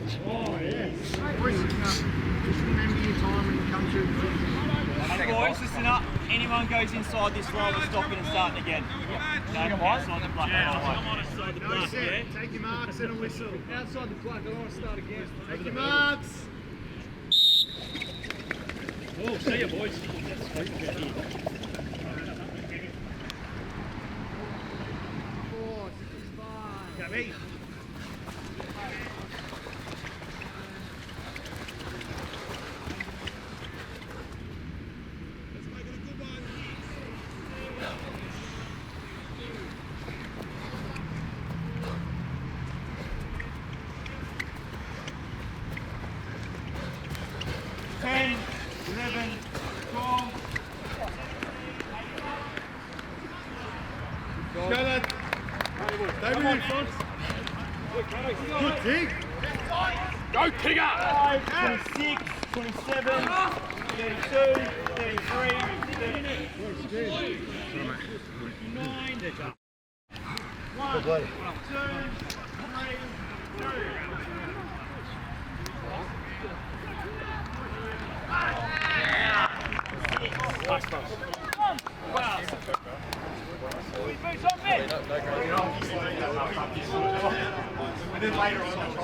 Just remember your time when you come through the finish. Hey boys, listen up. Anyone goes inside this line, we're stopping and starting again. No, outside the plug. Outside the plug, yeah? Take your marks and a whistle. Outside the plug, I don't want to start again. Take your marks. Oh, see ya boys. Come here. Good dig. Go, Tigger! 26, 27, 32, 33, 39. One, two, three, And then later on.